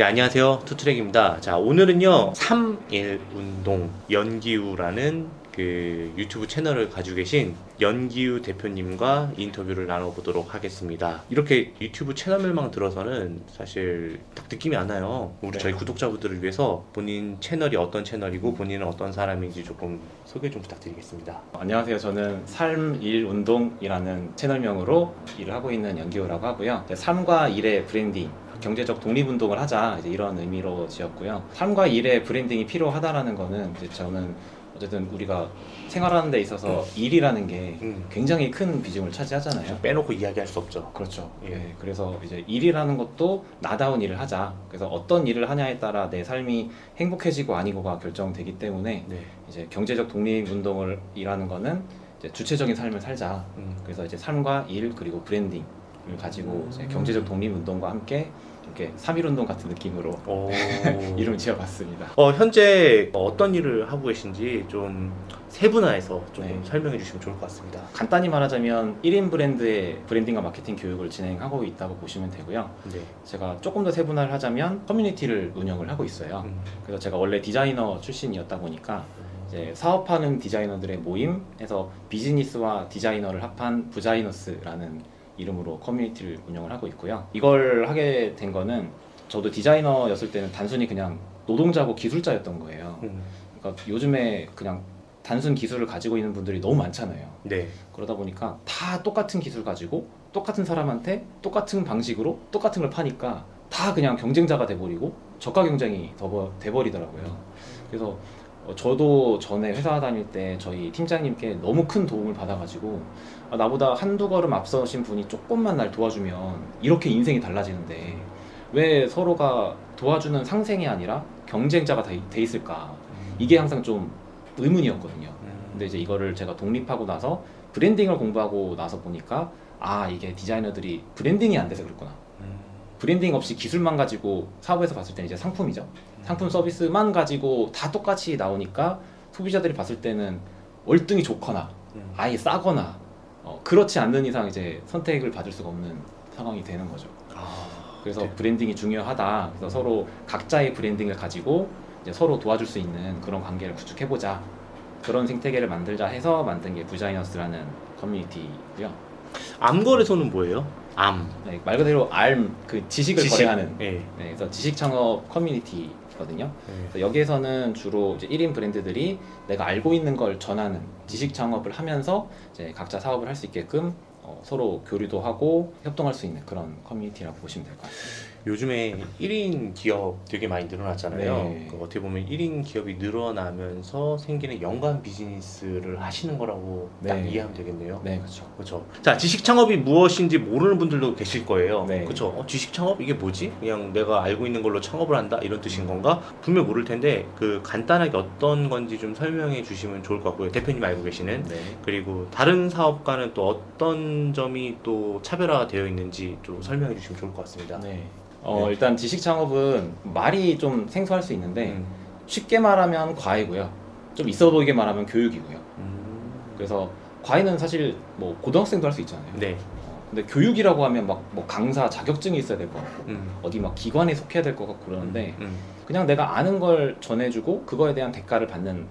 네, 안녕하세요. 투트랙입니다. 자, 오늘은요, 3일 운동 연기우라는 그 유튜브 채널을 가지고 계신 연기우 대표님과 인터뷰를 나눠보도록 하겠습니다. 이렇게 유튜브 채널명만 들어서는 사실 딱 느낌이 안 나요. 우리 저희 구독자분들을 위해서 본인 채널이 어떤 채널이고 본인은 어떤 사람인지 조금 소개 좀 부탁드리겠습니다. 안녕하세요. 저는 삶, 일, 운동이라는 채널명으로 일을 하고 있는 연기호라고 하고요. 삶과 일의 브랜딩, 경제적 독립운동을 하자 이제 이런 의미로 지었고요. 삶과 일의 브랜딩이 필요하다라는 거는 이제 저는 어쨌든 우리가 생활하는 데 있어서 일이라는 게 굉장히 큰 비중을 차지하잖아요. 빼놓고 이야기할 수 없죠. 그렇죠. 예. 네, 그래서 이제 일이라는 것도 나다운 일을 하자. 그래서 어떤 일을 하냐에 따라 내 삶이 행복해지고 아니고가 결정되기 때문에 네. 이제 경제적 독립운동을 일하는 거는 이제 주체적인 삶을 살자. 그래서 이제 삶과 일 그리고 브랜딩을 가지고 이제 경제적 독립운동과 함께 이렇게 3.1 운동 같은 느낌으로 이름을 지어봤습니다. 현재 어떤 일을 하고 계신지 좀 세분화해서 좀 네. 설명해 주시면 좋을 것 같습니다. 간단히 말하자면 1인 브랜드의 브랜딩과 마케팅 교육을 진행하고 있다고 보시면 되고요. 네. 제가 조금 더 세분화를 하자면 커뮤니티를 운영을 하고 있어요. 그래서 제가 원래 디자이너 출신이었다 보니까 이제 사업하는 디자이너들의 모임에서 비즈니스와 디자이너를 합한 부자이너스라는 이름으로 커뮤니티를 운영을 하고 있고요. 이걸 하게 된 거는 저도 디자이너였을 때는 단순히 그냥 노동자고 기술자였던 거예요. 그러니까 요즘에 그냥 단순 기술을 가지고 있는 분들이 너무 많잖아요. 네. 그러다 보니까 다 똑같은 기술 가지고 똑같은 사람한테 똑같은 방식으로 똑같은 걸 파니까 다 그냥 경쟁자가 돼버리고 저가 경쟁이 돼버리더라고요. 그래서 저도 전에 회사 다닐 때 저희 팀장님께 너무 큰 도움을 받아가지고 나보다 한두 걸음 앞서신 분이 조금만 날 도와주면 이렇게 인생이 달라지는데 왜 서로가 도와주는 상생이 아니라 경쟁자가 돼 있을까? 이게 항상 좀 의문이었거든요. 근데 이제 이거를 제가 독립하고 나서 브랜딩을 공부하고 나서 보니까 이게 디자이너들이 브랜딩이 안 돼서 그렇구나. 브랜딩 없이 기술만 가지고 사업에서 봤을 때는 이제 상품이죠. 상품 서비스만 가지고 다 똑같이 나오니까 소비자들이 봤을 때는 월등히 좋거나 아예 싸거나 그렇지 않는 이상 이제 선택을 받을 수가 없는 상황이 되는 거죠. 그래서 네. 브랜딩이 중요하다. 그래서 서로 각자의 브랜딩을 가지고 이제 서로 도와줄 수 있는 그런 관계를 구축해보자. 그런 생태계를 만들자 해서 만든 게 부자이너스라는 커뮤니티고요. 암거래소는 뭐예요? 암. 네, 말 그대로 그 지식을 지식. 거래하는 네. 그래서 지식 창업 커뮤니티거든요. 그래서 여기에서는 주로 이제 1인 브랜드들이 내가 알고 있는 걸 전하는 지식 창업을 하면서 이제 각자 사업을 할 수 있게끔 서로 교류도 하고 협동할 수 있는 그런 커뮤니티라고 보시면 될 것 같습니다. 요즘에 1인 기업 되게 많이 늘어났잖아요. 네. 어떻게 보면 1인 기업이 늘어나면서 생기는 연관 비즈니스를 하시는 거라고 딱 네. 이해하면 되겠네요. 네, 그렇죠. 그렇죠. 자, 지식 창업이 무엇인지 모르는 분들도 계실 거예요. 네. 그렇죠. 지식 창업 이게 뭐지? 그냥 내가 알고 있는 걸로 창업을 한다 이런 뜻인 건가? 분명 모를 텐데 그 간단하게 어떤 건지 좀 설명해 주시면 좋을 것 같고요. 대표님 알고 계시는. 네. 그리고 다른 사업과는 또 어떤 점이 또 차별화가 되어 있는지 좀 설명해 주시면 좋을 것 같습니다. 네. 네. 일단 지식 창업은 말이 좀 생소할 수 있는데 쉽게 말하면 과외고요. 좀 있어 보이게 말하면 교육이고요. 그래서 과외는 사실 뭐 고등학생도 할 수 있잖아요. 네. 근데 교육이라고 하면 막 뭐 강사 자격증이 있어야 될 것 같고 음. 어디 막 기관에 속해야 될 것 같고 그러는데 음. 그냥 내가 아는 걸 전해주고 그거에 대한 대가를 받는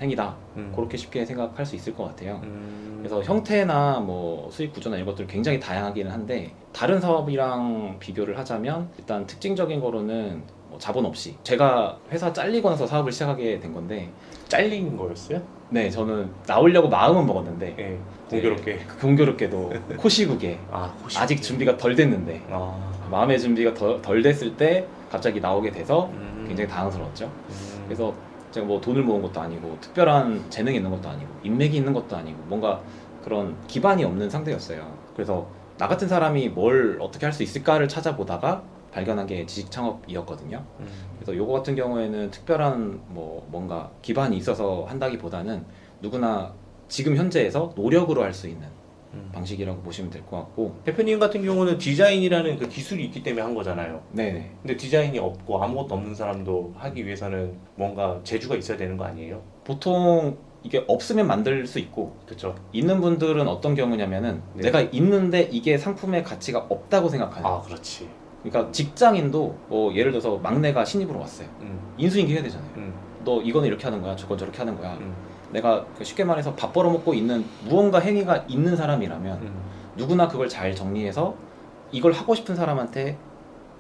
행위다. 음. 그렇게 쉽게 생각할 수 있을 것 같아요. 음. 그래서 형태나 뭐 수익 구조나 이런 것들 굉장히 다양하기는 한데 다른 사업이랑 비교를 하자면 일단 특징적인 거로는 뭐 자본 없이 제가 회사 잘리고 나서 사업을 시작하게 된 건데 잘린 거였어요? 네 저는 나오려고 마음은 먹었는데 네. 공교롭게. 공교롭게도 코시국에 혹시 아직 준비가 덜 됐는데 마음의 준비가 덜 됐을 때 갑자기 나오게 돼서 굉장히 당황스러웠죠. 그래서 제가 뭐 돈을 모은 것도 아니고 특별한 재능이 있는 것도 아니고 인맥이 있는 것도 아니고 뭔가 그런 기반이 없는 상태였어요. 그래서 나 같은 사람이 뭘 어떻게 할 수 있을까를 찾아보다가 발견한 게 지식 창업이었거든요. 그래서 요거 같은 경우에는 특별한 뭐 뭔가 기반이 있어서 한다기보다는 누구나 지금 현재에서 노력으로 할 수 있는 방식이라고 보시면 될 것 같고 대표님 같은 경우는 디자인이라는 그 기술이 있기 때문에 한 거잖아요. 네. 근데 디자인이 없고 아무것도 없는 사람도 하기 위해서는 뭔가 재주가 있어야 되는 거 아니에요? 보통 이게 없으면 만들 수 있고 그렇죠. 있는 분들은 어떤 경우냐면은 네. 내가 있는데 이게 상품의 가치가 없다고 생각하는 그렇지. 그러니까 직장인도 예를 들어서 막내가 신입으로 왔어요. 인수인계 해야 되잖아요. 너 이거는 이렇게 하는 거야, 저건 저렇게 하는 거야. 내가 쉽게 말해서 밥 벌어먹고 있는 무언가 행위가 있는 사람이라면 누구나 그걸 잘 정리해서 이걸 하고 싶은 사람한테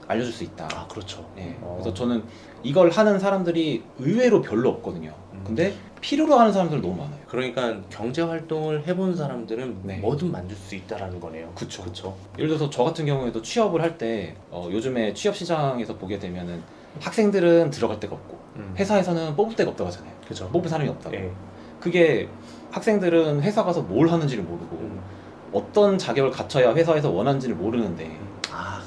알려줄 수 있다. 아, 그렇죠. 네. 그래서 저는 이걸 하는 사람들이 의외로 별로 없거든요. 근데 필요로 하는 사람들 너무 많아요. 그러니까 경제 활동을 해본 사람들은 네. 뭐든 만들 수 있다라는 거네요. 그쵸. 그쵸. 예를 들어서 저 같은 경우에도 취업을 할 때 요즘에 취업 시장에서 보게 되면은 학생들은 들어갈 데가 없고 회사에서는 뽑을 데가 없다고 하잖아요. 그죠. 뽑을 사람이 없다고. 예. 그게 학생들은 회사 가서 뭘 하는지를 모르고 어떤 자격을 갖춰야 회사에서 원하는지를 모르는데. 아,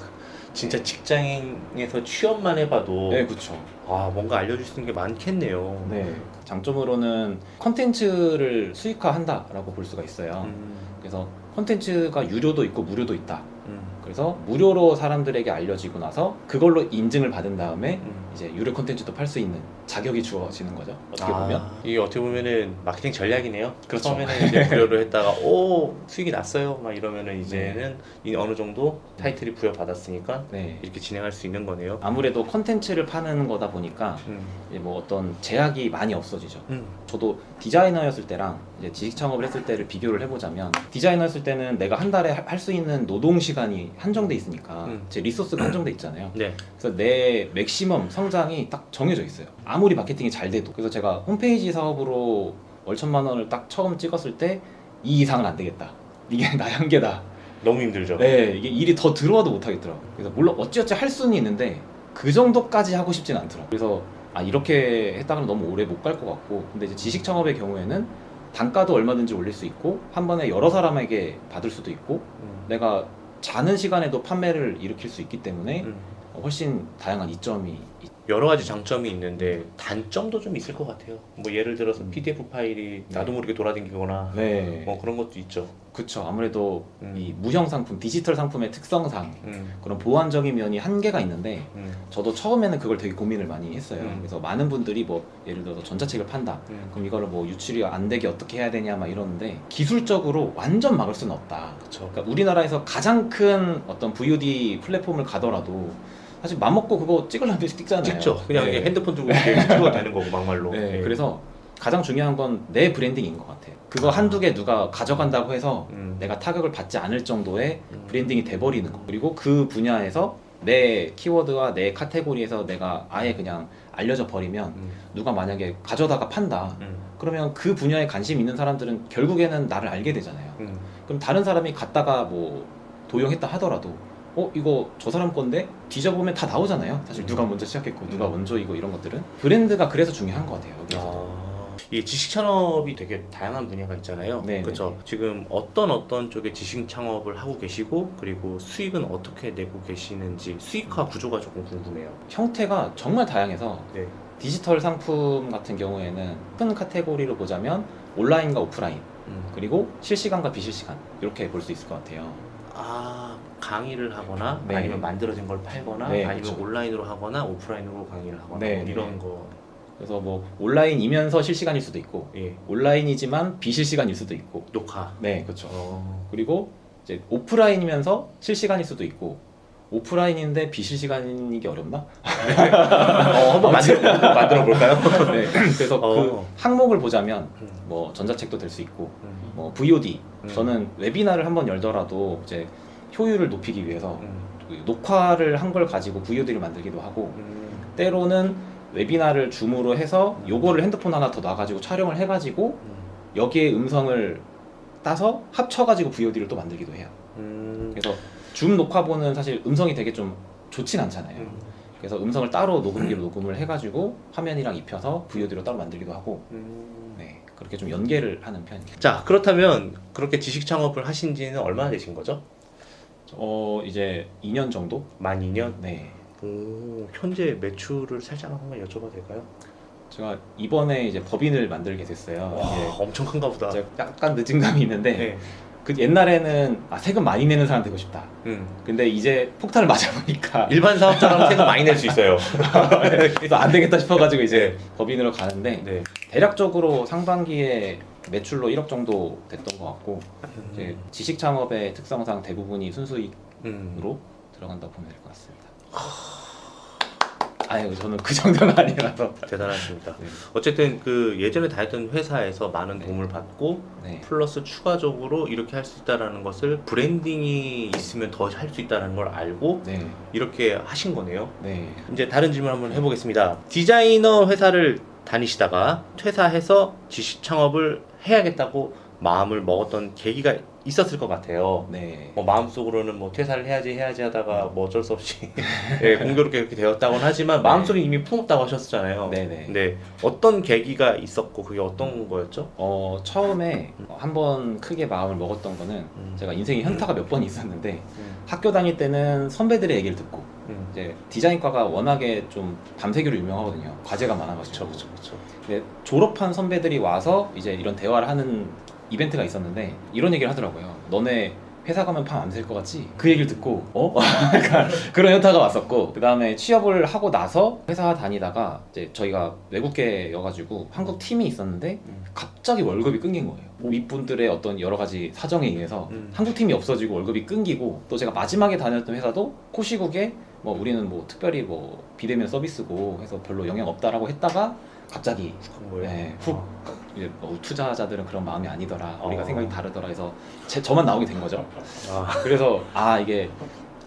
진짜 직장인에서 취업만 해봐도 네, 그렇죠. 아, 뭔가 알려줄 수 있는 게 많겠네요. 네. 장점으로는 컨텐츠를 수익화한다라고 볼 수가 있어요. 그래서 컨텐츠가 유료도 있고 무료도 있다. 그래서 무료로 사람들에게 알려지고 나서 그걸로 인증을 받은 다음에 이제 유료 컨텐츠도 팔 수 있는 자격이 주어지는 거죠. 어떻게 보면. 이게 어떻게 보면은 마케팅 전략이네요. 그렇죠. 처음에는 이제 무료로 했다가 오, 수익이 났어요 막 이러면은 이제는 이 어느 정도 타이틀이 부여받았으니까 네. 이렇게 진행할 수 있는 거네요. 아무래도 컨텐츠를 파는 거다 보니까 이제 뭐 어떤 제약이 많이 없어지죠. 저도 디자이너였을 때랑 이제 지식 창업을 했을 때를 비교를 해보자면, 디자이너였을 때는 내가 한 달에 할 수 있는 노동 시간이 한정돼 있으니까 제 리소스가 한정돼 있잖아요. 네. 그래서 내 맥시멈 성장이 딱 정해져 있어요. 아무리 마케팅이 잘 돼도. 그래서 제가 홈페이지 사업으로 월 1,000만 원을 딱 처음 찍었을 때 이 이상은 안 되겠다. 이게 나의 한계다. 너무 힘들죠. 네, 이게 일이 더 들어와도 못 하겠더라고요. 그래서 물론 어찌어찌 할 수는 있는데 그 정도까지 하고 싶진 않더라고요. 그래서 이렇게 했다가는 너무 오래 못 갈 것 같고, 근데 이제 지식 창업의 경우에는 단가도 얼마든지 올릴 수 있고 한 번에 여러 사람에게 받을 수도 있고 내가 자는 시간에도 판매를 일으킬 수 있기 때문에 훨씬 다양한 이점이 여러 가지 장점이 있는데 단점도 좀 있을 것 같아요. 뭐 예를 들어서 PDF 파일이 나도 모르게 돌아다니거나 네. 뭐 그런 것도 있죠. 그쵸. 아무래도 이 무형 상품, 디지털 상품의 특성상 그런 보안적인 면이 한계가 있는데 저도 처음에는 그걸 되게 고민을 많이 했어요. 그래서 많은 분들이 뭐 예를 들어서 전자책을 판다. 그럼 이거를 뭐 유출이 안 되게 어떻게 해야 되냐 막 이러는데 기술적으로 완전 막을 수는 없다. 그렇죠. 그러니까 우리나라에서 가장 큰 어떤 VOD 플랫폼을 가더라도 사실 맘먹고 그거 찍으려면 찍잖아요. 찍죠. 그냥 네. 핸드폰 들고 이렇게 찍어도 되는 거고 막말로. 네. 그래서 가장 중요한 건 내 브랜딩인 것 같아요. 그거 한두 개 누가 가져간다고 해서 내가 타격을 받지 않을 정도의 브랜딩이 돼버리는 거. 그리고 그 분야에서 내 키워드와 내 카테고리에서 내가 아예 그냥 알려져 버리면 누가 만약에 가져다가 판다. 그러면 그 분야에 관심 있는 사람들은 결국에는 나를 알게 되잖아요. 그럼 다른 사람이 갖다가 뭐 도용했다 하더라도 이거 저 사람 건데 뒤져보면 다 나오잖아요. 사실 누가 먼저 시작했고 누가 원조이고 이런 것들은. 브랜드가 그래서 중요한 것 같아요. 여기서. 이 지식 창업이 되게 다양한 분야가 있잖아요. 네, 그렇죠. 지금 어떤 쪽에 지식 창업을 하고 계시고 그리고 수익은 어떻게 내고 계시는지 수익화 구조가 조금 궁금해요. 형태가 정말 다양해서 네. 디지털 상품 같은 경우에는 큰 카테고리로 보자면 온라인과 오프라인 그리고 실시간과 비실시간 이렇게 볼 수 있을 것 같아요. 강의를 하거나 네. 아니면 만들어진 걸 팔거나 네, 아니면 그렇죠. 온라인으로 하거나 오프라인으로 강의를 하거나 네, 뭐 이런 네. 거. 그래서 뭐 온라인이면서 실시간일 수도 있고 예. 온라인이지만 비실시간일 수도 있고. 녹화. 네, 그렇죠. 그리고 이제 오프라인이면서 실시간일 수도 있고 오프라인인데 비실시간이기 어렵나? 한번 만들어 볼까요? 네. 그래서 그 항목을 보자면 뭐 전자책도 될 수 있고 뭐 VOD 저는 웨비나를 한번 열더라도 이제 효율을 높이기 위해서 녹화를 한 걸 가지고 VOD를 만들기도 하고 때로는 웨비나를 줌으로 해서 요거를 핸드폰 하나 더 놔가지고 촬영을 해가지고 여기에 음성을 따서 합쳐가지고 VOD를 또 만들기도 해요. 그래서 줌 녹화본은 사실 음성이 되게 좀 좋진 않잖아요. 그래서 음성을 따로 녹음기로 녹음을 해가지고 화면이랑 입혀서 VOD로 따로 만들기도 하고 네, 그렇게 좀 연계를 하는 편이에요. 자, 그렇다면 그렇게 지식 창업을 하신 지는 얼마나 되신 거죠? 이제 2년 정도? 만 2년? 네. 현재 매출을 살짝 한번 여쭤봐도 될까요? 제가 이번에 이제 법인을 만들게 됐어요. 와, 이게 엄청 큰가 보다. 제가 약간 늦은 감이 있는데 네. 그 옛날에는 세금 많이 내는 사람 되고 싶다. 근데 이제 폭탄을 맞아보니까 일반 사업자랑 세금 많이 낼 수 있어요. 그래서 안 되겠다 싶어가지고 이제 법인으로 가는데 네. 대략적으로 상반기에 매출로 1억 정도 됐던 것 같고 이제 지식 창업의 특성상 대부분이 순수익으로 들어간다고 보면 될 것 같습니다. 아니 저는 그 정도는 아니라서. 대단하십니다. 네. 어쨌든 그 예전에 다녔던 회사에서 많은 네. 도움을 받고 네. 플러스 추가적으로 이렇게 할 수 있다라는 것을 브랜딩이 있으면 더 할 수 있다는 걸 알고 네. 이렇게 하신 거네요. 네. 이제 다른 질문 한번 해보겠습니다. 디자이너 회사를 다니시다가 퇴사해서 지식 창업을 해야겠다고 마음을 먹었던 계기가 있었을 것 같아요. 네. 뭐 마음속으로는 뭐 퇴사를 해야지 하다가 뭐 어쩔 수 없이 예, 공교롭게 그렇게 되었다고는 하지만 마음속에 이미 품었다고 하셨잖아요. 네네. 근데 어떤 계기가 있었고 그게 어떤 거였죠? 처음에 한번 크게 마음을 먹었던 거는 제가 인생에 현타가 몇 번 있었는데 학교 다닐 때는 선배들의 얘기를 듣고 이제 디자인과가 워낙에 좀 밤새기로 유명하거든요. 과제가 많아가지고. 그렇죠. 근데 졸업한 선배들이 와서 이제 이런 대화를 하는 이벤트가 있었는데 이런 얘기를 하더라고요. 너네 회사 가면 밤 안 샐 것 같지? 그 얘기를 듣고 약간 그런 현타가 왔었고, 그 다음에 취업을 하고 나서 회사 다니다가 이제 저희가 외국계여가지고 한국 팀이 있었는데 갑자기 월급이 끊긴 거예요. 윗분들의 어떤 여러 가지 사정에 의해서 한국 팀이 없어지고 월급이 끊기고, 또 제가 마지막에 다녔던 회사도 코시국에 뭐 우리는 뭐 특별히 뭐 비대면 서비스고 해서 별로 영향 없다라고 했다가 갑자기 네, 훅 이제 뭐 투자자들은 그런 마음이 아니더라, 우리가 생각이 다르더라 해서 저만 나오게 된 거죠. 그래서 이게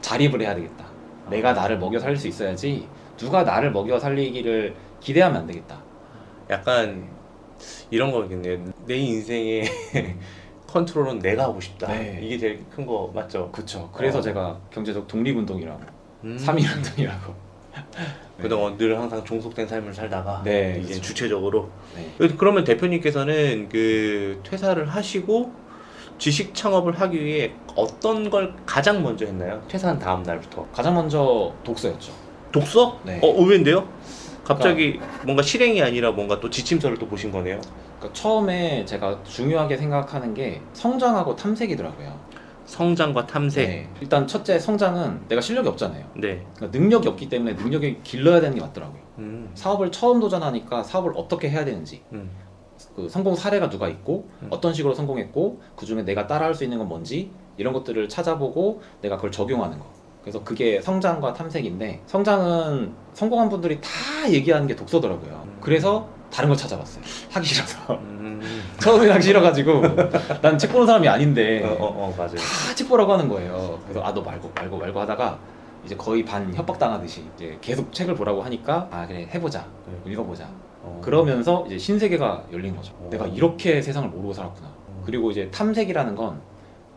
자립을 해야 되겠다. 내가 나를 먹여 살릴 수 있어야지 누가 나를 먹여 살리기를 기대하면 안 되겠다. 약간 이런 거겠네요. 내 인생의 컨트롤은 내가 하고 싶다. 네. 이게 제일 큰 거 맞죠? 그렇죠. 그래서 제가 경제적 독립운동이라고 3.1운동이라고 그동안 늘 항상 종속된 삶을 살다가 네, 이제 그렇죠. 주체적으로. 네. 그러면 대표님께서는 그 퇴사를 하시고 지식 창업을 하기 위해 어떤 걸 가장 먼저 했나요? 퇴사한 다음 날부터. 가장 먼저 독서였죠. 독서? 네. 의외인데요? 갑자기 뭔가 실행이 아니라 뭔가 또 지침서를 또 보신 거네요. 그러니까 처음에 제가 중요하게 생각하는 게 성장하고 탐색이더라고요. 성장과 탐색. 네. 일단 첫째, 성장은 내가 실력이 없잖아요. 네. 그러니까 능력이 없기 때문에 능력이 길러야 되는 게 맞더라고요. 사업을 처음 도전하니까 사업을 어떻게 해야 되는지, 그 성공 사례가 누가 있고 어떤 식으로 성공했고 그 중에 내가 따라할 수 있는 건 뭔지, 이런 것들을 찾아보고 내가 그걸 적용하는 거. 그래서 그게 성장과 탐색인데, 성장은 성공한 분들이 다 얘기하는 게 독서더라고요. 그래서 다른 걸 찾아봤어요. 하기 싫어서. 처음에 하기 싫어가지고 난 책 보는 사람이 아닌데 맞아요. 다 책 보라고 하는 거예요. 그래서 너 말고 하다가 이제 거의 반 협박당하듯이 이제 계속 책을 보라고 하니까 그래 해보자, 읽어보자. 그러면서 이제 신세계가 열린 거죠. 내가 이렇게 세상을 모르고 살았구나. 그리고 이제 탐색이라는 건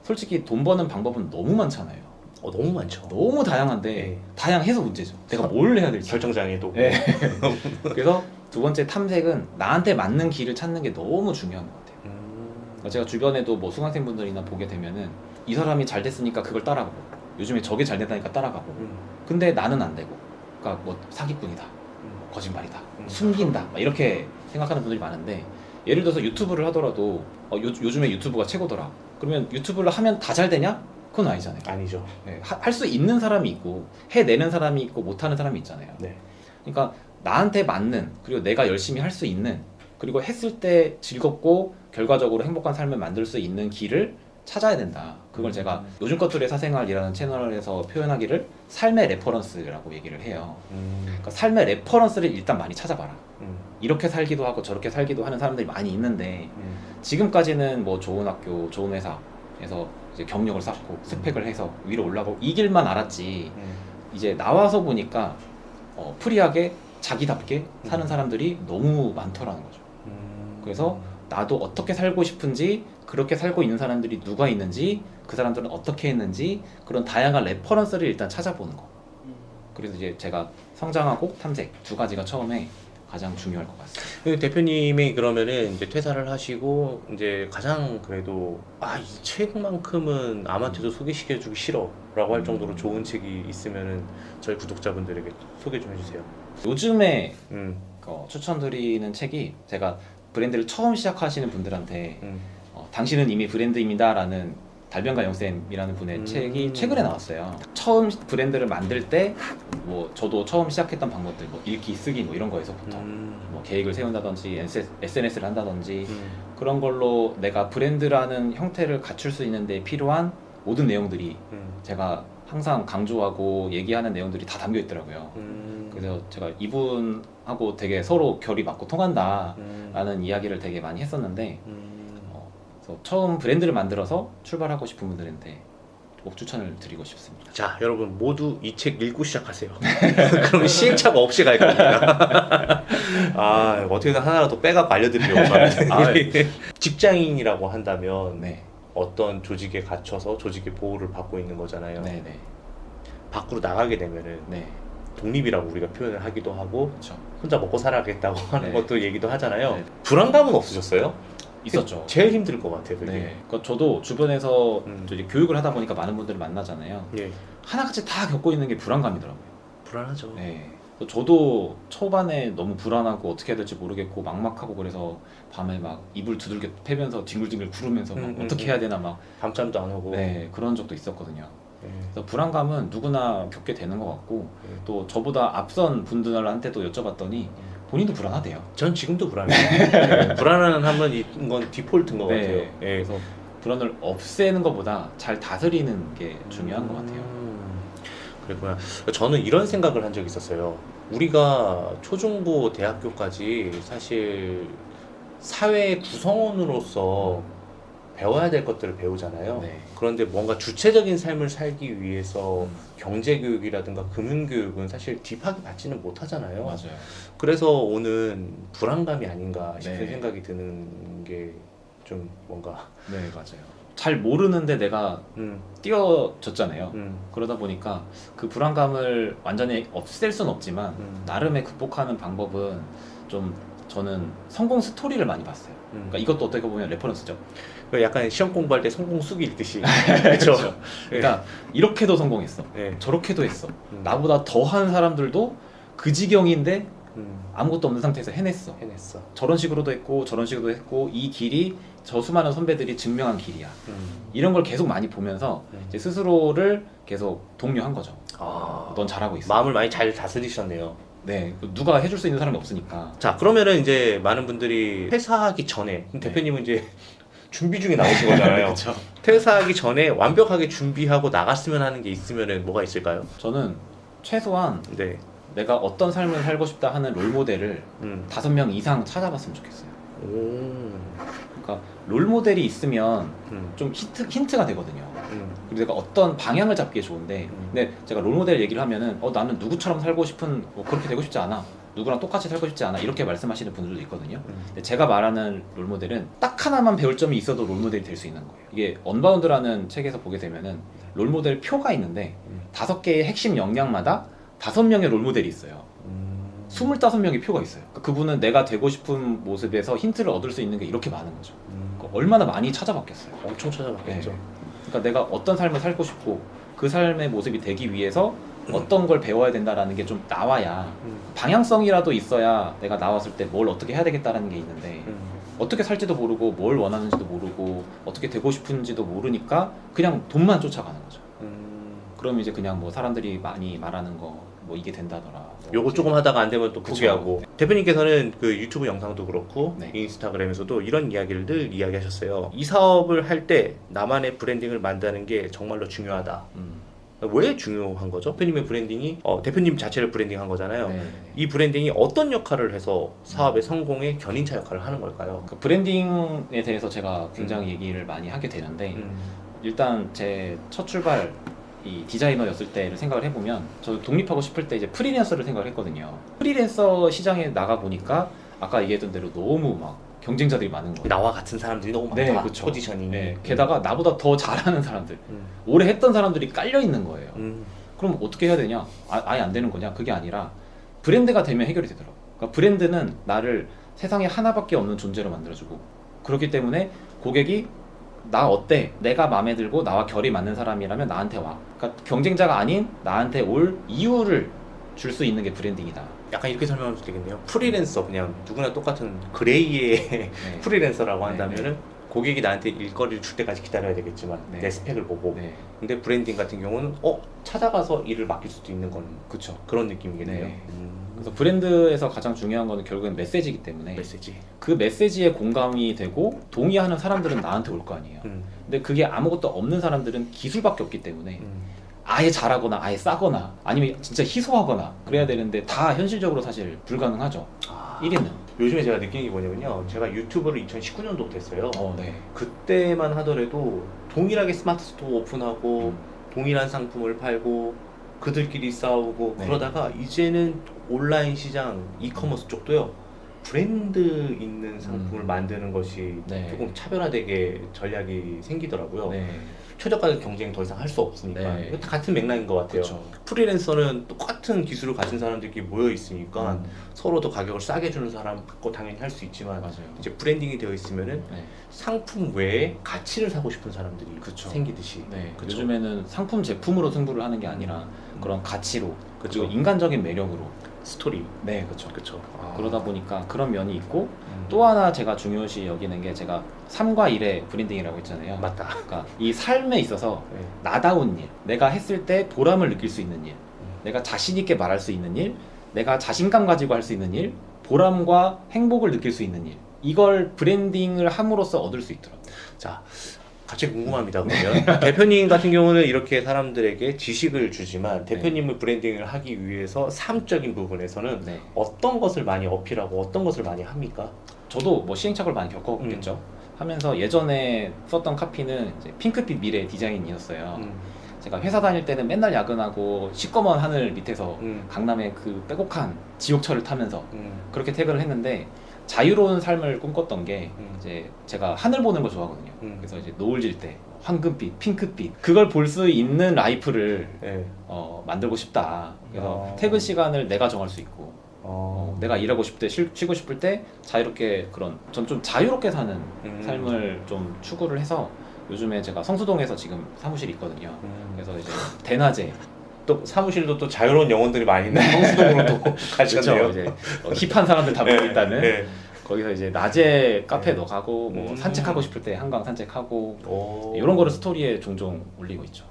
솔직히 돈 버는 방법은 너무 많잖아요. 너무 많죠. 너무 다양한데 네. 다양해서 문제죠. 내가 뭘 해야 될지. 결정장애도. 네. 그래서 두 번째 탐색은 나한테 맞는 길을 찾는 게 너무 중요한 것 같아요. 그러니까 제가 주변에도 뭐 수강생분들이나 보게 되면은 이 사람이 잘 됐으니까 그걸 따라가고, 요즘에 저게 잘 됐다니까 따라가고, 근데 나는 안 되고, 그러니까 뭐 사기꾼이다, 거짓말이다, 숨긴다, 막 이렇게 생각하는 분들이 많은데, 예를 들어서 유튜브를 하더라도 요즘에 유튜브가 최고더라. 그러면 유튜브를 하면 다 잘 되냐? 그건 아니잖아요. 아니죠. 네, 할 수 있는 사람이 있고 해내는 사람이 있고 못하는 사람이 있잖아요. 네. 그러니까 나한테 맞는, 그리고 내가 열심히 할 수 있는, 그리고 했을 때 즐겁고 결과적으로 행복한 삶을 만들 수 있는 길을 찾아야 된다. 그걸 제가 요즘 것들의 사생활이라는 채널에서 표현하기를 삶의 레퍼런스라고 얘기를 해요. 그러니까 삶의 레퍼런스를 일단 많이 찾아봐라. 이렇게 살기도 하고 저렇게 살기도 하는 사람들이 많이 있는데, 지금까지는 뭐 좋은 학교, 좋은 회사에서 이제 경력을 쌓고 스펙을 해서 위로 올라가고 이 길만 알았지, 이제 나와서 보니까 프리하게 자기답게 사는 사람들이 너무 많더라는 거죠. 그래서 나도 어떻게 살고 싶은지, 그렇게 살고 있는 사람들이 누가 있는지, 그 사람들은 어떻게 했는지, 그런 다양한 레퍼런스를 일단 찾아보는 거. 그래서 이제 제가 성장하고 탐색 두 가지가 처음에 가장 중요할 것 같습니다. 대표님이 그러면은 이제 퇴사를 하시고 이제 가장 그래도 이 책만큼은 아무한테도 소개시켜주기 싫어라고 할 정도로 좋은 책이 있으면은 저희 구독자분들에게 소개 좀 해주세요. 요즘에 추천드리는 책이, 제가 브랜드를 처음 시작하시는 분들한테 당신은 이미 브랜드입니다라는 달변가 영쌤이라는 분의 책이 최근에 나왔어요. 처음 브랜드를 만들 때 뭐 저도 처음 시작했던 방법들, 뭐 읽기, 쓰기 뭐 이런 거에서부터 뭐 계획을 세운다든지 SNS를 한다든지 그런 걸로 내가 브랜드라는 형태를 갖출 수 있는 데 필요한 모든 내용들이 제가 항상 강조하고 얘기하는 내용들이 다 담겨 있더라고요. 그래서 제가 이분하고 되게 서로 결이 맞고 통한다라는 이야기를 되게 많이 했었는데 그래서 처음 브랜드를 만들어서 출발하고 싶은 분들한테 꼭 추천을 드리고 싶습니다. 자, 여러분 모두 이 책 읽고 시작하세요. 그럼 시행착오 없이 갈 겁니다. 아, 어떻게든 하나라도 빼갖고 알려드리려고 하는데 아, 네. 직장인이라고 한다면 네, 어떤 조직에 갇혀서 조직의 보호를 받고 있는 거잖아요. 네, 네, 밖으로 나가게 되면은 네, 독립이라고 우리가 표현을 하기도 하고 그렇죠. 혼자 먹고 살아야겠다고 하는 네. 것도 얘기도 하잖아요. 네. 불안감은 없으셨어요? 있었죠. 제일 힘들 것 같아요, 그게. 네, 그러니까 저도 주변에서 음. 또 이제 교육을 하다 보니까 많은 분들을 만나잖아요. 예, 하나같이 다 겪고 있는 게 불안감이더라고요. 불안하죠. 네. 저도 초반에 너무 불안하고 어떻게 해야 될지 모르겠고 막막하고 그래서 밤에 막 이불 두들겨 패면서 뒹굴뒹굴 구르면서 막 어떻게 해야 되나 막 밤잠도 안 오고. 네, 그런 적도 있었거든요. 예. 그래서 불안감은 누구나 겪게 되는 것 같고 예. 또 저보다 앞선 분들한테도 여쭤봤더니 본인도 불안하대요. 전 지금도 불안해요. 네, 불안한 건 디폴트인 것 같아요. 예. 그래서 불안을 없애는 것보다 잘 다스리는 게 중요한 것 같아요. 그랬구나. 저는 이런 생각을 한 적이 있었어요. 우리가 초중고 대학교까지 사실 사회의 구성원으로서 배워야 될 것들을 배우잖아요. 네. 그런데 뭔가 주체적인 삶을 살기 위해서 음. 경제교육이라든가 금융교육은 사실 딥하게 받지는 못하잖아요. 맞아요. 그래서 오는 불안감이 아닌가 싶은 네. 생각이 드는 게 좀 뭔가 네, 맞아요. 잘 모르는데 내가 띄워졌잖아요. 그러다 보니까 그 불안감을 완전히 없앨 수는 없지만 나름의 극복하는 방법은 좀 저는 성공 스토리를 많이 봤어요. 그러니까 이것도 어떻게 보면 레퍼런스죠. 약간 시험 공부할 때 성공 수기 읽듯이 그렇죠. 그러니까 이렇게도 성공했어. 네. 저렇게도 했어. 나보다 더한 사람들도 그 지경인데 아무것도 없는 상태에서 해냈어. 해냈어. 저런 식으로도 했고 저런 식으로도 했고 이 길이 저 수많은 선배들이 증명한 길이야. 이런 걸 계속 많이 보면서 이제 스스로를 계속 독려한 거죠. 아, 넌 잘하고 있어. 마음을 많이 잘 다스리셨네요. 네, 누가 해줄 수 있는 사람이 없으니까. 자, 그러면은 이제 많은 분들이 퇴사하기 전에 대표님은 이제 준비 중에 나오신 거잖아요. 그렇죠. 퇴사하기 전에 완벽하게 준비하고 나갔으면 하는 게 있으면은 뭐가 있을까요? 저는 최소한 네. 내가 어떤 삶을 살고 싶다 하는 롤 모델을 5명 이상 찾아봤으면 좋겠어요. 오. 그러니까 롤 모델이 있으면 음. 좀 힌트가 되거든요. 음. 그리고 내가 어떤 방향을 잡기에 좋은데, 근데 제가 롤 모델 얘기를 하면은 나는 누구처럼 살고 싶은 뭐 그렇게 되고 싶지 않아. 누구랑 똑같이 살고 싶지 않아. 이렇게 말씀하시는 분들도 있거든요. 근데 제가 말하는 롤 모델은 딱 하나만 배울 점이 있어도 롤 모델이 될 수 있는 거예요. 이게 언바운드라는 책에서 보게 되면은 롤 모델 표가 있는데 5개의 핵심 역량마다 5명의 롤 모델이 있어요. 25명의 표가 있어요. 그러니까 그분은 내가 되고 싶은 모습에서 힌트를 얻을 수 있는 게 이렇게 많은 거죠. 그러니까 얼마나 많이 찾아봤겠어요. 엄청 찾아봤겠죠. 네. 그러니까 내가 어떤 삶을 살고 싶고 그 삶의 모습이 되기 위해서 어떤 걸 배워야 된다라는 게 좀 나와야 방향성이라도 있어야 내가 나왔을 때 뭘 어떻게 해야 되겠다라는 게 있는데 어떻게 살지도 모르고 뭘 원하는지도 모르고 어떻게 되고 싶은지도 모르니까 그냥 돈만 쫓아가는 거죠. 그럼 이제 그냥 뭐 사람들이 많이 말하는 거 뭐 이게 된다더라. 요거 조금 하다가 안 되면 또 그쵸. 포기하고. 대표님께서는 그 유튜브 영상도 그렇고 네. 인스타그램에서도 이런 이야기를 늘 이야기하셨어요. 이 사업을 할 때 나만의 브랜딩을 만드는 게 정말로 중요하다. 왜 중요한 거죠? 대표님의 브랜딩이 대표님 자체를 브랜딩한 거잖아요. 네. 이 브랜딩이 어떤 역할을 해서 사업의 성공에 견인차 역할을 하는 걸까요? 그 브랜딩에 대해서 제가 굉장히 얘기를 많이 하게 되는데 일단 제 첫 출발 이 디자이너였을 때를 생각을 해보면 저도 독립하고 싶을 때 이제 프리랜서를 생각을 했거든요. 프리랜서 시장에 나가 보니까 아까 얘기했던 대로 너무 막 경쟁자들이 많은 거예요. 나와 같은 사람들이 너무 많다. 네, 그쵸. 포지션이. 네, 게다가 나보다 더 잘하는 사람들, 오래 했던 사람들이 깔려 있는 거예요. 그럼 어떻게 해야 되냐? 아예 안 되는 거냐? 그게 아니라 브랜드가 되면 해결이 되더라고요. 그러니까 브랜드는 나를 세상에 하나밖에 없는 존재로 만들어주고, 그렇기 때문에 고객이 나 어때? 내가 마음에 들고 나와 결이 맞는 사람이라면 나한테 와. 그러니까 경쟁자가 아닌 나한테 올 이유를 줄 수 있는 게 브랜딩이다. 약간 이렇게 설명하면 되겠네요. 프리랜서, 그냥 누구나 똑같은 그레이의 네. 프리랜서라고 네, 한다면은 고객이 나한테 일거리를 줄 때까지 기다려야 되겠지만 네. 내 스펙을 보고. 네, 근데 브랜딩 같은 경우는 찾아가서 일을 맡길 수도 있는 건 그렇죠. 그런 느낌이겠네요. 네. 그래서 브랜드에서 가장 중요한 거는 결국엔 메시지이기 때문에 메시지. 그 메시지에 공감이 되고 동의하는 사람들은 나한테 올 거 아니에요. 근데 그게 아무것도 없는 사람들은 기술밖에 없기 때문에 아예 잘하거나 아예 싸거나 아니면 진짜 희소하거나 그래야 되는데 다 현실적으로 사실 불가능하죠. 1위는. 요즘에 제가 느끼는 게 뭐냐면요. 제가 유튜브를 2019년도부터 했어요. 네. 그때만 하더라도 동일하게 스마트 스토어 오픈하고 동일한 상품을 팔고 그들끼리 싸우고 네. 그러다가 이제는 온라인 시장 이커머스 쪽도요. 브랜드 있는 상품을 만드는 것이 네. 조금 차별화되게 전략이 생기더라고요. 네. 최저가 경쟁 더 이상 할 수 없으니까. 네. 이거 다 같은 맥락인 것 같아요. 그렇죠. 프리랜서는 똑같은 기술을 가진 사람들끼리 모여 있으니까 서로도 가격을 싸게 주는 사람 갖고 당연히 할 수 있지만 맞아요. 이제 브랜딩이 되어 있으면은 네. 상품 외에 가치를 사고 싶은 사람들이 그쵸. 생기듯이. 네. 그쵸? 요즘에는 상품 제품으로 승부를 하는 게 아니라 그런 가치로 그쵸. 그리고 인간적인 매력으로. 스토리. 네, 그렇죠. 그렇죠. 그러다 보니까 그런 면이 있고 또 하나 제가 중요시 여기는 게 제가 3과 1의 브랜딩이라고 했잖아요. 맞다. 그러니까 이 삶에 있어서 네. 나다운 일, 내가 했을 때 보람을 느낄 수 있는 일, 내가 자신 있게 말할 수 있는 일, 내가 자신감 가지고 할 수 있는 일, 보람과 행복을 느낄 수 있는 일, 이걸 브랜딩을 함으로써 얻을 수 있더라고요. 자, 갑자기 궁금합니다. 그러면 대표님 같은 경우는 이렇게 사람들에게 지식을 주지만 대표님을 브랜딩을 하기 위해서 삶적인 부분에서는 네. 어떤 것을 많이 어필하고 어떤 것을 많이 합니까? 저도 뭐 시행착오를 많이 겪었겠죠. 하면서 예전에 썼던 카피는 이제 핑크빛 미래 디자인이었어요. 제가 회사 다닐 때는 맨날 야근하고 시꺼먼 하늘 밑에서 강남의 그 빼곡한 지옥철을 타면서 그렇게 퇴근을 했는데 자유로운 삶을 꿈꿨던 게 이제 제가 하늘 보는 거 좋아하거든요. 그래서 이제 노을 질 때 황금빛, 핑크빛 그걸 볼 수 있는 라이프를 네. 만들고 싶다. 그래서 아. 퇴근 시간을 내가 정할 수 있고 내가 일하고 싶을 때 쉬고 싶을 때 자유롭게 전 좀 자유롭게 사는 삶을 좀 추구를 해서 요즘에 제가 성수동에서 지금 사무실이 있거든요. 그래서 이제 대낮에 또 사무실도 또 자유로운 영혼들이 많이 있는 성수동으로 또 가셨네요. 그렇죠. 이제 힙한 사람들 다 모여 있다는 네. 거기서 이제 낮에 카페도 가고 뭐 산책하고 싶을 때 한강 산책하고 이런 거를 스토리에 종종 올리고 있죠.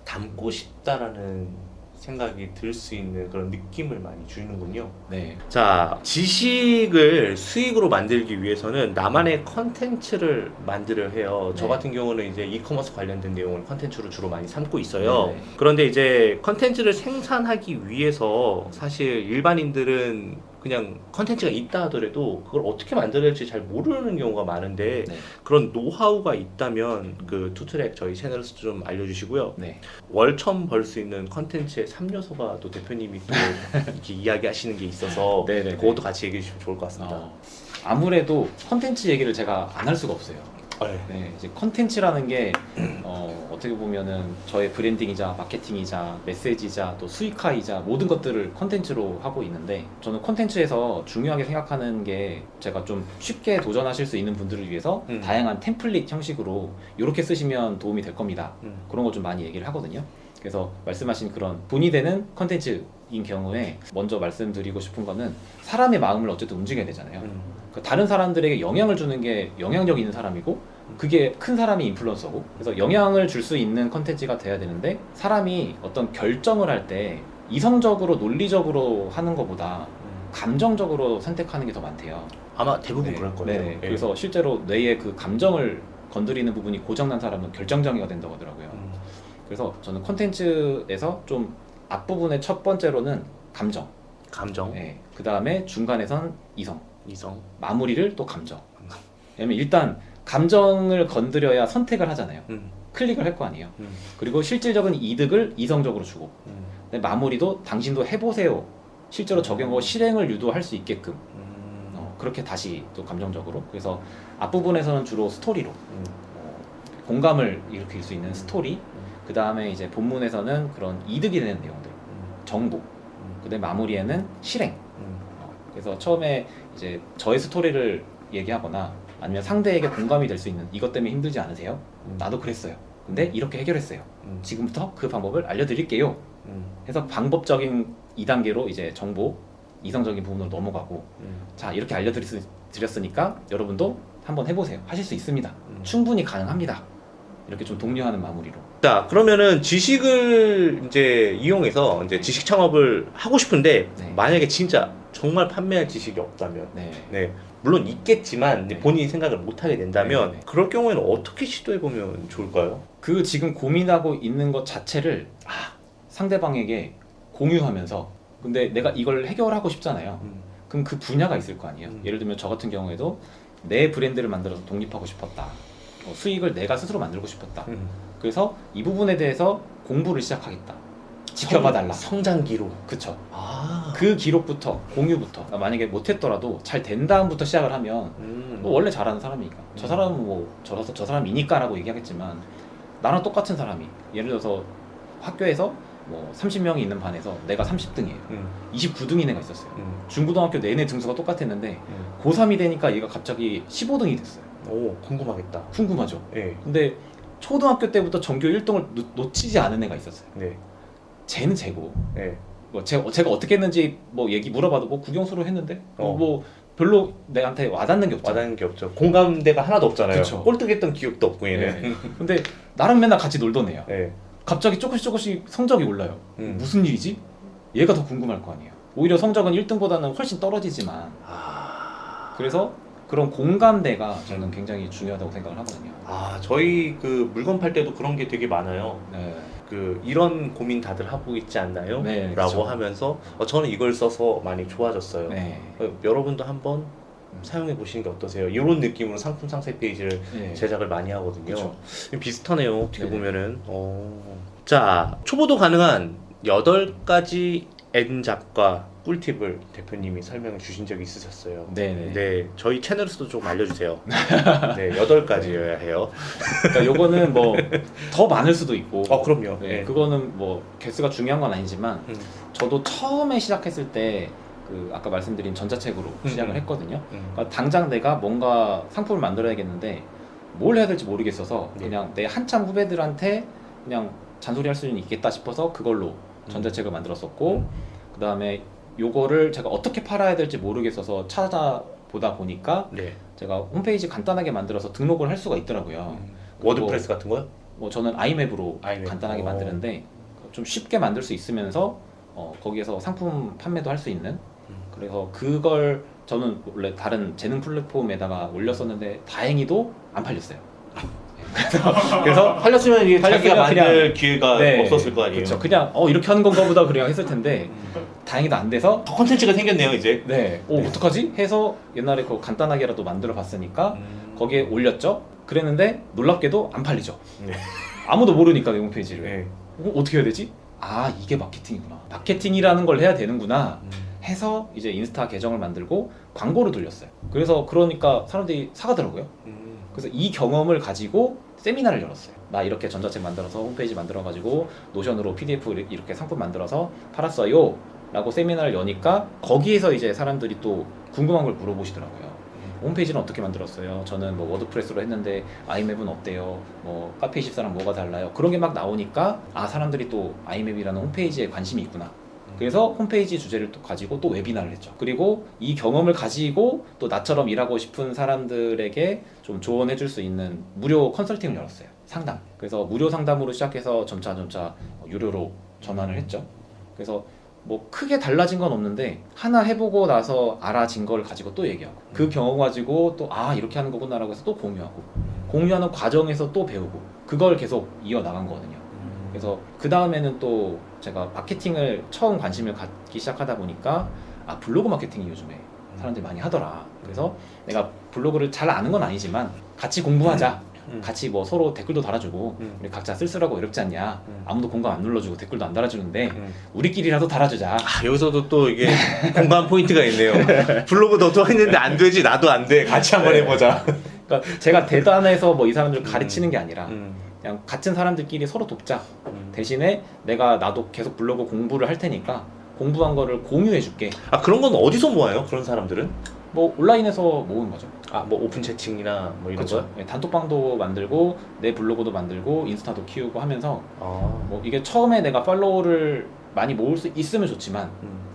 담고 싶다라는 생각이 들 수 있는 그런 느낌을 많이 주는군요. 네. 자, 지식을 수익으로 만들기 위해서는 나만의 컨텐츠를 만들어야 해요. 저 네. 같은 경우는 이제 이커머스 관련된 내용을 컨텐츠로 주로 많이 삼고 있어요. 네. 그런데 이제 컨텐츠를 생산하기 위해서 사실 일반인들은 그냥 컨텐츠가 있다 하더라도 그걸 어떻게 만들어야 할지 잘 모르는 경우가 많은데 네. 그런 노하우가 있다면 그 투트랙 저희 채널에서 좀 알려주시고요. 네. 월천 벌 수 있는 컨텐츠의 3요소가 또 대표님이 또 이렇게 이야기하시는 게 있어서 네네네. 그것도 같이 얘기해 주시면 좋을 것 같습니다. 아무래도 컨텐츠 얘기를 제가 안 할 수가 없어요. 네. 네, 이제 컨텐츠라는 게 어떻게 보면은 저의 브랜딩이자 마케팅이자 메시지이자 또 수익화이자 모든 것들을 컨텐츠로 하고 있는데 저는 컨텐츠에서 중요하게 생각하는 게 제가 좀 쉽게 도전하실 수 있는 분들을 위해서 다양한 템플릿 형식으로 이렇게 쓰시면 도움이 될 겁니다. 그런 거 좀 많이 얘기를 하거든요. 그래서 말씀하신 그런 돈이 되는 컨텐츠인 경우에 먼저 말씀드리고 싶은 거는 사람의 마음을 어쨌든 움직여야 되잖아요. 그러니까 다른 사람들에게 영향을 주는 게 영향력 있는 사람이고 그게 큰 사람이 인플루언서고 그래서 영향을 줄 수 있는 컨텐츠가 돼야 되는데 사람이 어떤 결정을 할 때 이성적으로 논리적으로 하는 것보다 감정적으로 선택하는 게 더 많대요. 아마 대부분 네. 그럴 거예요. 네. 그래서 실제로 뇌의 그 감정을 건드리는 부분이 고장난 사람은 결정장애가 된다고 하더라고요. 그래서 저는 컨텐츠에서 좀 앞부분의 첫 번째로는 감정, 감정, 네. 그 다음에 중간에선 이성, 마무리를 또 감정. 왜냐면 일단 감정을 건드려야 선택을 하잖아요. 클릭을 할 거 아니에요. 그리고 실질적인 이득을 이성적으로 주고 근데 마무리도 당신도 해보세요. 실제로 적용하고 실행을 유도할 수 있게끔 그렇게 다시 또 감정적으로. 그래서 앞부분에서는 주로 스토리로 공감을 일으킬 수 있는 스토리. 그 다음에 이제 본문에서는 그런 이득이 되는 내용들, 정보. 그 다음에 마무리에는 실행. 그래서 처음에 이제 저의 스토리를 얘기하거나 아니면 상대에게 공감이 될 수 있는 이것 때문에 힘들지 않으세요? 나도 그랬어요. 근데 이렇게 해결했어요. 지금부터 그 방법을 알려드릴게요. 해서 방법적인 2단계로 이제 정보, 이성적인 부분으로 넘어가고 자 이렇게 알려드렸으니까 여러분도 한번 해보세요. 하실 수 있습니다. 충분히 가능합니다. 이렇게 좀 독려하는 마무리로. 자, 그러면은 지식을 이제 이용해서 이제 지식 창업을 하고 싶은데 네. 만약에 진짜 정말 판매할 지식이 없다면 네. 네 물론 있겠지만 네. 본인이 생각을 못하게 된다면 네, 네. 그럴 경우에는 어떻게 시도해보면 좋을까요? 그 지금 고민하고 있는 것 자체를 상대방에게 공유하면서 근데 내가 이걸 해결하고 싶잖아요. 그럼 그 분야가 있을 거 아니에요. 예를 들면 저 같은 경우에도 내 브랜드를 만들어서 독립하고 싶었다. 수익을 내가 스스로 만들고 싶었다. 그래서 이 부분에 대해서 공부를 시작하겠다. 지켜봐 달라. 성장 기록. 그쵸. 아. 그 기록부터 공유부터 만약에 못했더라도 잘 된 다음부터 시작을 하면 뭐 원래 잘하는 사람이니까 저 사람은 뭐 저 사람이니까라고 얘기하겠지만 나랑 똑같은 사람이 예를 들어서 학교에서 뭐 30명이 있는 반에서 내가 30등이에요. 29등인 애가 있었어요. 중고등학교 내내 등수가 똑같았는데 고3이 되니까 얘가 갑자기 15등이 됐어요. 오 궁금하겠다. 궁금하죠. 네. 근데 초등학교 때부터 전교 1등을 놓치지 않은 애가 있었어요. 네. 쟤는 쟤고 네. 뭐 제가 어떻게 했는지 뭐 얘기 물어봐도 뭐 국영수로 했는데 어. 뭐 별로 내한테 와닿는 게 없잖아. 와닿는 게 없죠. 공감대가 하나도 없잖아요. 그쵸. 꼴등했던 기억도 없고 얘는. 네. 근데 나랑 맨날 같이 놀던 애야. 네. 갑자기 조금씩 성적이 올라요. 음. 무슨 일이지? 얘가 더 궁금할 거 아니에요. 오히려 성적은 1등보다는 훨씬 떨어지지만 그래서 그런 공감대가 저는 굉장히 중요하다고 생각을 하거든요. 저희 그 물건 팔 때도 그런 게 되게 많아요. 네. 그 이런 고민 다들 하고 있지 않나요? 네, 라고 그쵸. 하면서 저는 이걸 써서 많이 좋아졌어요. 네. 여러분도 한번 사용해 보시는 게 어떠세요? 이런 느낌으로 상품 상세 페이지를 네. 제작을 많이 하거든요. 그쵸. 비슷하네요. 어떻게 네네. 보면은. 자, 초보도 가능한 8가지 N잡과 꿀팁을 대표님이 설명해 주신 적이 있으셨어요. 네네. 네, 저희 채널에서도 좀 알려주세요. 네, 8가지여야 해요. 그러니까 요거는 뭐 더 많을 수도 있고. 그럼요. 네, 네. 그거는 뭐 개수가 중요한 건 아니지만 음, 저도 처음에 시작했을 때 그 아까 말씀드린 전자책으로 시작을 했거든요. 그러니까 당장 내가 뭔가 상품을 만들어야겠는데 뭘 해야 될지 모르겠어서 네. 그냥 내 한참 후배들한테 그냥 잔소리할 수는 있겠다 싶어서 그걸로 전자책을 만들었었고 그 다음에 요거를 제가 어떻게 팔아야 될지 모르겠어서 찾아보다 보니까 네. 제가 홈페이지 간단하게 만들어서 등록을 할 수가 있더라고요. 워드프레스 같은 거요? 뭐 저는 아이맵으로 아이맵. 간단하게 만드는데 좀 쉽게 만들 수 있으면서 거기에서 상품 판매도 할 수 있는 그래서 그걸 저는 원래 다른 재능 플랫폼에다가 올렸었는데 다행히도 안 팔렸어요. 그래서 팔렸으면 이게 자기가 팔렸으면 만들 기회가 네, 없었을 거 아니에요. 그렇죠. 그냥 이렇게 하는 건가 보다 그냥 했을 텐데 다행히도 안 돼서 더 컨텐츠가 생겼네요 이제. 네, 어떡하지? 해서 옛날에 그거 간단하게라도 만들어 봤으니까 거기에 올렸죠. 그랬는데 놀랍게도 안 팔리죠. 네. 아무도 모르니까 내 홈페이지를. 네. 어떻게 해야 되지? 이게 마케팅이구나. 마케팅이라는 걸 해야 되는구나. 해서 이제 인스타 계정을 만들고 광고를 돌렸어요. 그러니까 사람들이 사가더라고요. 그래서 이 경험을 가지고 세미나를 열었어요. 나 이렇게 전자책 만들어서 홈페이지 만들어가지고 노션으로 PDF 이렇게 상품 만들어서 팔았어요. 라고 세미나를 여니까 거기에서 이제 사람들이 또 궁금한 걸 물어보시더라고요. 홈페이지는 어떻게 만들었어요? 저는 뭐 워드프레스로 했는데 아이맵은 어때요? 뭐 카페24랑 뭐가 달라요? 그런 게 막 나오니까 사람들이 또 아이맵이라는 홈페이지에 관심이 있구나. 그래서 홈페이지 주제를 또 가지고 또 웨비나를 했죠. 그리고 이 경험을 가지고 또 나처럼 일하고 싶은 사람들에게 좀 조언해 줄 수 있는 무료 컨설팅을 열었어요. 상담. 그래서 무료 상담으로 시작해서 점차 유료로 전환을 했죠. 그래서 뭐 크게 달라진 건 없는데 하나 해보고 나서 알아진 걸 가지고 또 얘기하고 그 경험 가지고 또 이렇게 하는 거구나라고 해서 또 공유하고 공유하는 과정에서 또 배우고 그걸 계속 이어나간 거거든요. 그래서 그 다음에는 또 제가 마케팅을 처음 관심을 갖기 시작하다 보니까 블로그 마케팅이 요즘에 사람들이 많이 하더라. 그래서 내가 블로그를 잘 아는 건 아니지만 같이 공부하자. 같이 뭐 서로 댓글도 달아주고 우리 각자 쓸쓸하고 외롭지 않냐. 아무도 공감 안 눌러주고 댓글도 안 달아주는데 우리끼리라도 달아주자. 여기서도 또 이게 공감 포인트가 있네요. 블로그 너도 했는데 안 되지 나도 안 돼. 같이 한번 해보자. 그러니까 제가 대단해서 뭐 이 사람들을 가르치는 게 아니라 그냥 같은 사람들끼리 서로 돕자. 대신에 나도 계속 블로그 공부를 할 테니까 공부한 거를 공유해 줄게. 그런 건 어디서 모아요? 그런 사람들은? 뭐 온라인에서 모은 거죠. 뭐 오픈 채팅이나 뭐 이런 그렇죠. 거? 단톡방도 만들고 내 블로그도 만들고 인스타도 키우고 하면서 뭐 이게 처음에 내가 팔로워를 많이 모을 수 있으면 좋지만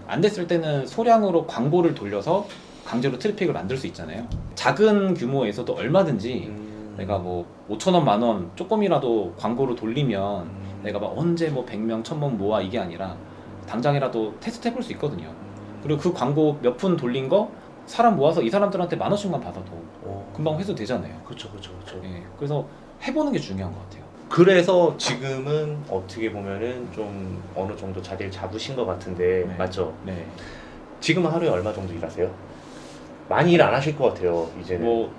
안 됐을 때는 소량으로 광고를 돌려서 강제로 트래픽을 만들 수 있잖아요. 작은 규모에서도 얼마든지 내가 뭐 5,000원, 만원 조금이라도 광고를 돌리면 내가 막 언제 뭐 100명, 1,000명 모아 이게 아니라 당장이라도 테스트 해볼 수 있거든요. 그리고 그 광고 몇 분 돌린 거 사람 모아서 이 사람들한테 10,000원씩만 받아도 금방 회수 되잖아요. 그렇죠. 예, 그래서 해보는 게 중요한 것 같아요. 그래서 지금은 어떻게 보면은 좀 어느 정도 자리를 잡으신 것 같은데 네. 맞죠? 네. 지금은 하루에 얼마 정도 일하세요? 많이 일 안 하실 것 같아요 이제는. 뭐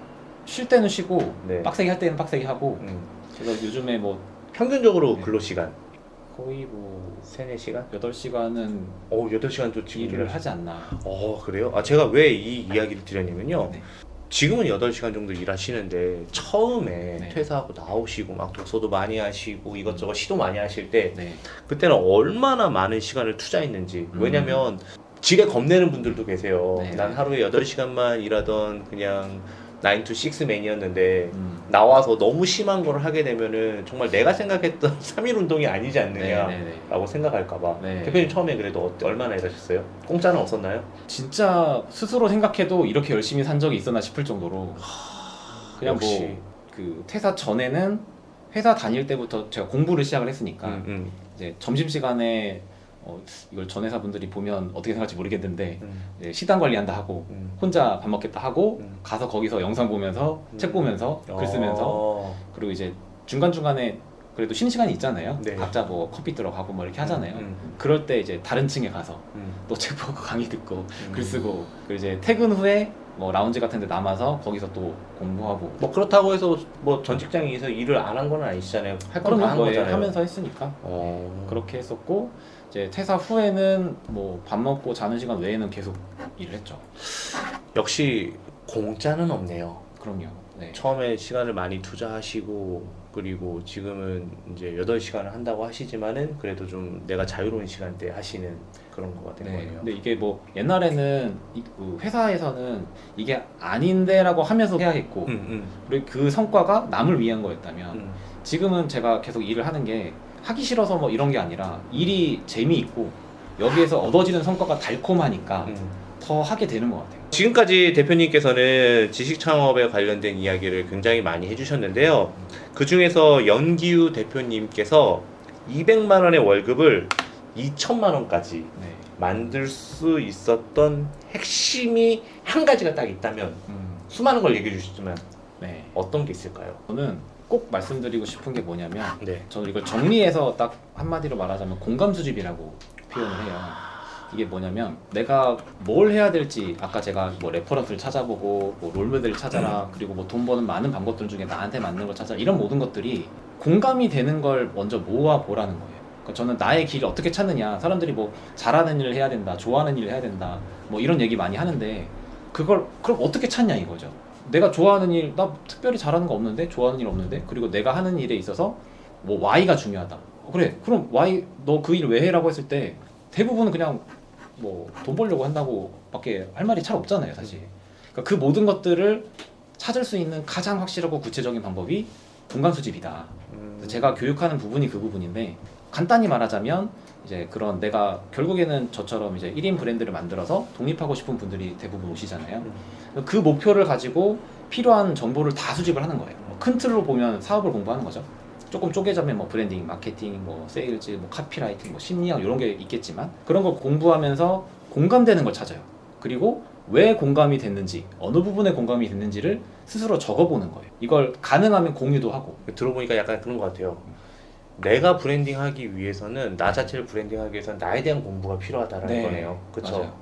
쉴 때는 쉬고 네. 빡세게 할 때는 빡세게 하고 그래서 요즘에 뭐 평균적으로 네. 근로시간 거의 뭐 3-4시간? 8시간은 8시간도 지금 일을 하지 않나. 그래요? 제가 왜 이 이야기를 드렸냐면요. 네. 지금은 8시간 정도 일하시는데 처음에 네. 퇴사하고 나오시고 막 독서도 많이 하시고 이것저것 시도 많이 하실 때 네. 그때는 얼마나 많은 시간을 투자했는지. 왜냐면 지레 겁내는 분들도 계세요. 네. 난 하루에 8시간만 일하던 그냥 9 to 6 맨이었는데 음. 나와서 너무 심한 걸 하게 되면은 정말 내가 생각했던 3일 운동이 아니지 않느냐라고 네. 생각할까봐. 네. 대표님 처음에 그래도 얼마나 일하셨어요? 공짜는 없었나요? 진짜 스스로 생각해도 이렇게 열심히 산 적이 있었나 싶을 정도로 그냥 역시. 뭐 그 퇴사 전에는 회사 다닐 때부터 제가 공부를 시작을 했으니까 이제 점심시간에 이걸 전 회사분들이 보면 어떻게 생각할지 모르겠는데 이제 식단 관리한다 하고 혼자 밥 먹겠다 하고 가서 거기서 영상 보면서 책 보면서 글 쓰면서 그리고 이제 중간중간에 그래도 쉬는 시간이 있잖아요. 네. 각자 뭐 커피 들어가고 뭐 이렇게 하잖아요. 그럴 때 이제 다른 층에 가서 또 책 보고 강의 듣고 글 쓰고 그리고 이제 퇴근 후에 뭐 라운지 같은 데 남아서 거기서 또 공부하고 뭐 그렇다고 해서 뭐 전 직장에서 일을 안 한 건 아니시잖아요. 할 건 다 한 그런 거잖아요. 하면서 했으니까 그렇게 했었고 이제 퇴사 후에는 뭐 밥 먹고 자는 시간 외에는 계속 일을 했죠. 역시 공짜는 없네요. 그럼요. 네. 처음에 시간을 많이 투자하시고 그리고 지금은 이제 8시간을 한다고 하시지만은 그래도 좀 내가 자유로운 시간대에 하시는 그런 거가 된 거예요. 근데 이게 뭐 옛날에는 그 회사에서는 이게 아닌데라고 하면서 해야 했고 그리고 그 성과가 남을 위한 거였다면 지금은 제가 계속 일을 하는 게 하기 싫어서 뭐 이런 게 아니라 일이 재미있고 여기에서 얻어지는 성과가 달콤하니까 더 하게 되는 것 같아요. 지금까지 대표님께서는 지식 창업에 관련된 이야기를 굉장히 많이 해주셨는데요. 그 중에서 연기우 대표님께서 200만 원의 월급을 2천만 원까지 네. 만들 수 있었던 핵심이 한 가지가 딱 있다면 수많은 걸 얘기해 주시지만 네. 어떤 게 있을까요? 저는 꼭 말씀드리고 싶은 게 뭐냐면 네. 저는 이걸 정리해서 딱 한마디로 말하자면 공감 수집이라고 표현을 해요. 이게 뭐냐면 내가 뭘 해야 될지 아까 제가 뭐 레퍼런스를 찾아보고 뭐 롤모델을 찾아라 그리고 뭐 돈 버는 많은 방법들 중에 나한테 맞는 걸 찾아라 이런 모든 것들이 공감이 되는 걸 먼저 모아 보라는 거예요. 그러니까 저는 나의 길을 어떻게 찾느냐 사람들이 뭐 잘하는 일을 해야 된다 좋아하는 일을 해야 된다 뭐 이런 얘기 많이 하는데 그걸 그럼 어떻게 찾냐 이거죠. 내가 좋아하는 일, 나 특별히 잘하는 거 없는데 좋아하는 일 없는데 그리고 내가 하는 일에 있어서 뭐 Y가 중요하다. 그래 그럼 Y 너 그 일 왜 해라고 했을 때 대부분은 그냥 뭐 돈 벌려고 한다고 밖에 할 말이 잘 없잖아요 사실. 그러니까 그 모든 것들을 찾을 수 있는 가장 확실하고 구체적인 방법이 공간 수집이다. 그래서 제가 교육하는 부분이 그 부분인데 간단히 말하자면 이제 그런 내가 결국에는 저처럼 이제 1인 브랜드를 만들어서 독립하고 싶은 분들이 대부분 오시잖아요. 그 목표를 가지고 필요한 정보를 다 수집을 하는 거예요. 큰 틀로 보면 사업을 공부하는 거죠. 조금 쪼개자면 뭐 브랜딩, 마케팅, 뭐 세일즈, 뭐 카피라이팅, 뭐 심리학 이런 게 있겠지만 그런 걸 공부하면서 공감되는 걸 찾아요. 그리고 왜 공감이 됐는지, 어느 부분에 공감이 됐는지를 스스로 적어보는 거예요. 이걸 가능하면 공유도 하고. 들어보니까 약간 그런 것 같아요. 내가 브랜딩하기 위해서는 나 자체를 브랜딩하기 위해서는 나에 대한 공부가 필요하다는 네, 거네요. 그렇죠. 맞아요.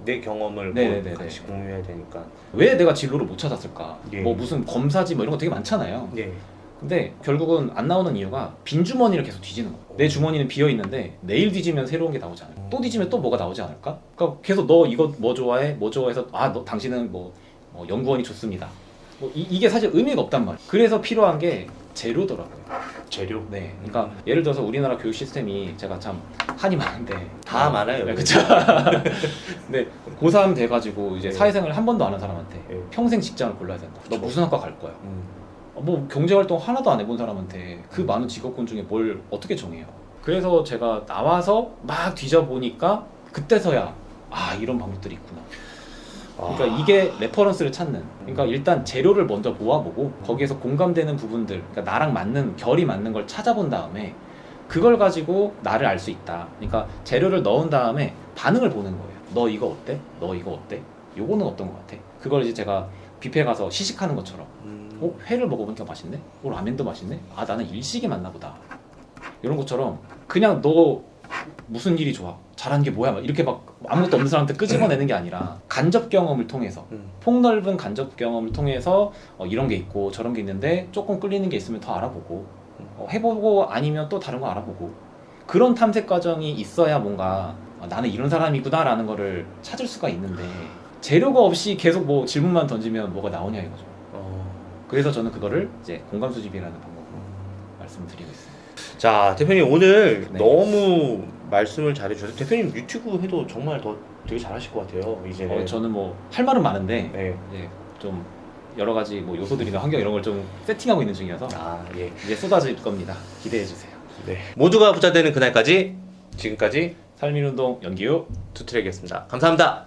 내 경험을 네네네네. 같이 공유해야 되니까. 왜 내가 진로를 못 찾았을까? 예. 뭐 무슨 검사지 뭐 이런 거 되게 많잖아요. 네. 근데 결국은 안 나오는 이유가 빈 주머니를 계속 뒤지는 거예요. 내 주머니는 비어 있는데 내일 뒤지면 새로운 게 나오지 않을까? 또 뒤지면 또 뭐가 나오지 않을까? 그러니까 계속 너 이거 뭐 좋아해? 뭐 좋아해서 너 당신은 뭐 연구원이 좋습니다. 뭐 이게 사실 의미가 없단 말이에요. 그래서 필요한 게 재료더라고요. 재료. 네. 그러니까 예를 들어서 우리나라 교육 시스템이 제가 참 한이 많은데 다 많아요. 네, 그렇죠. 근데 고3 돼가지고 이제 네. 사회생활 한 번도 안 한 사람한테 네. 평생 직장을 골라야 된다. 너 무슨 학과 갈 거야? 음. 뭐 경제활동 하나도 안 해본 사람한테 그 많은 직업군 중에 뭘 어떻게 정해요? 그래서 제가 나와서 막 뒤져보니까 그때서야 이런 방법들이 있구나. 그러니까 이게 레퍼런스를 찾는. 그러니까 일단 재료를 먼저 모아보고 거기에서 공감되는 부분들, 그러니까 나랑 맞는 결이 맞는 걸 찾아본 다음에 그걸 가지고 나를 알 수 있다. 그러니까 재료를 넣은 다음에 반응을 보는 거예요. 너 이거 어때? 너 이거 어때? 요거는 어떤 것 같아? 그걸 이제 제가 뷔페 가서 시식하는 것처럼 회를 먹어보니까 맛있네? 라면도 맛있네? 아 나는 일식이 맞나 보다 이런 것처럼 그냥 너 무슨 일이 좋아? 잘하는 게 뭐야? 막 이렇게 막 아무것도 없는 사람한테 끄집어내는 게 아니라 간접 경험을 통해서 폭넓은 간접 경험을 통해서 이런 게 있고 저런 게 있는데 조금 끌리는 게 있으면 더 알아보고 해보고 아니면 또 다른 거 알아보고 그런 탐색 과정이 있어야 뭔가 나는 이런 사람이구나 라는 거를 찾을 수가 있는데 재료가 없이 계속 뭐 질문만 던지면 뭐가 나오냐 이거죠. 그래서 저는 그거를 이제 공감 수집이라는 방법으로 말씀드리고 있습니다. 자 대표님 오늘 네. 너무 말씀을 잘해주셔서 대표님 유튜브 해도 정말 더 되게 잘하실 것 같아요 이제는. 저는 뭐 할 말은 많은데 네. 이제 좀 여러 가지 뭐 요소들이나 환경 이런 걸 좀 세팅하고 있는 중이어서 예. 이제 쏟아질 겁니다. 기대해 주세요. 네. 모두가 부자 되는 그날까지 지금까지 삶일운동 연기요. 투트랙이었습니다. 감사합니다.